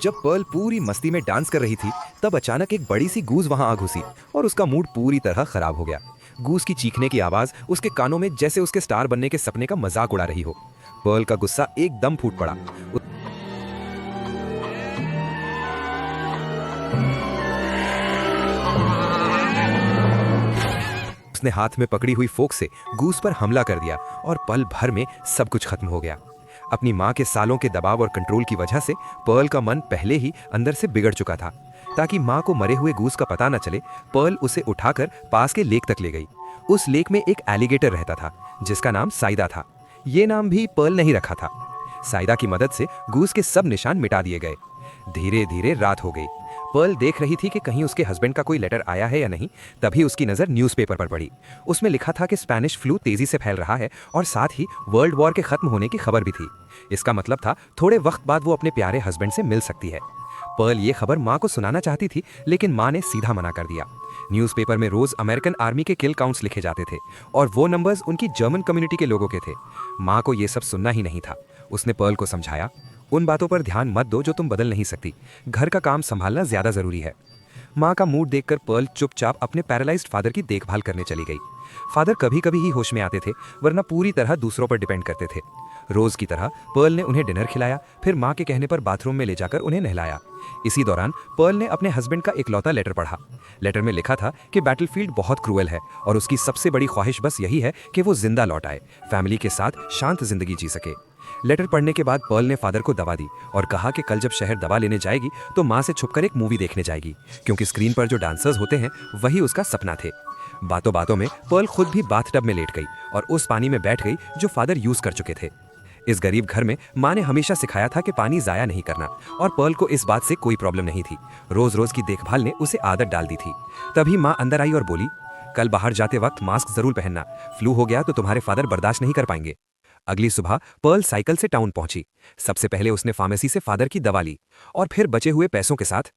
जब पर्ल पूरी मस्ती में डांस कर रही थी, तब अचानक एक बड़ी सी गूज वहां आ घुसी और उसका मूड पूरी तरह खराब हो गया। गूज की चीखने की आवाज उसके कानों में जैसे उसके स्टार बनने के सपने का मजाक उड़ा रही हो। पर्ल का गुस्सा एकदम फूट पड़ा। उसने हाथ में पकड़ी हुई फोक से गूस पर हमला कर दिया और पल भर में सब कुछ खत्म हो गया। अपनी माँ के सालों के दबाव और कंट्रोल की वजह से पर्ल का मन पहले ही अंदर से बिगड़ चुका था। ताकि माँ को मरे हुए गूस का पता न चले, पर्ल उसे उठाकर पास के लेक तक ले गई। उस लेक में एक एलिगेटर रहता था जिसका नाम साइदा था। ये नाम भी पर्ल ने ही रखा था। साइदा की मदद से गूस के सब निशान मिटा दिए गए। धीरे धीरे रात हो गई। पर्ल देख रही थी कि कहीं उसके हस्बैंड का कोई लेटर आया है या नहीं। तभी उसकी नज़र न्यूज़पेपर पर पड़ी। उसमें लिखा था कि स्पेनिश फ्लू तेजी से फैल रहा है और साथ ही वर्ल्ड वॉर के खत्म होने की खबर भी थी। इसका मतलब था थोड़े वक्त बाद वो अपने प्यारे हस्बैंड से मिल सकती है। पर्ल ये खबर माँ को सुनाना चाहती थी, लेकिन माँ ने सीधा मना कर दिया। न्यूज़पेपर में रोज अमेरिकन आर्मी के किल काउंट्स लिखे जाते थे और वो नंबर्स उनकी जर्मन कम्युनिटी के लोगों के थे। माँ को ये सब सुनना ही नहीं था। उसने पर्ल को समझाया, उन बातों पर ध्यान मत दो जो तुम बदल नहीं सकती। घर का काम संभालना ज्यादा जरूरी है। माँ का मूड देखकर पर्ल चुपचाप अपने पैरालाइज्ड फादर की देखभाल करने चली गई। फादर कभी कभी ही होश में आते थे, वरना पूरी तरह दूसरों पर डिपेंड करते थे। रोज की तरह पर्ल ने उन्हें डिनर खिलाया, फिर माँ के कहने पर बाथरूम में ले जाकर उन्हें नहलाया। इसी दौरान पर्ल ने अपने हस्बैंड का इकलौता लेटर पढ़ा। लेटर में लिखा था कि बैटलफील्ड बहुत क्रूएल है और उसकी सबसे बड़ी ख्वाहिश बस यही है कि वो जिंदा लौट आए, फैमिली के साथ शांत जिंदगी जी सके। लेटर पढ़ने के बाद पर्ल ने फादर को दवा दी और कहा कि कल जब शहर दवा लेने जाएगी तो माँ से छुपकर एक मूवी देखने जाएगी, क्योंकि स्क्रीन पर जो डांसर्स होते हैं वही उसका सपना थे। बातों बातों में पर्ल खुद भी बाथटब में लेट गई और उस पानी में बैठ गई जो फादर यूज कर चुके थे। इस गरीब घर में माँ ने हमेशा सिखाया था कि पानी जाया नहीं करना, और पर्ल को इस बात से कोई प्रॉब्लम नहीं थी। रोज रोज की देखभाल ने उसे आदत डाल दी थी। तभी माँ अंदर आई और बोली, कल बाहर जाते वक्त मास्क जरूर पहनना, फ्लू हो गया तो तुम्हारे फादर बर्दाश्त नहीं कर पाएंगे। अगली सुबह पर्ल साइकिल से टाउन पहुंची। सबसे पहले उसने फार्मेसी से फादर की दवा ली और फिर बचे हुए पैसों के साथ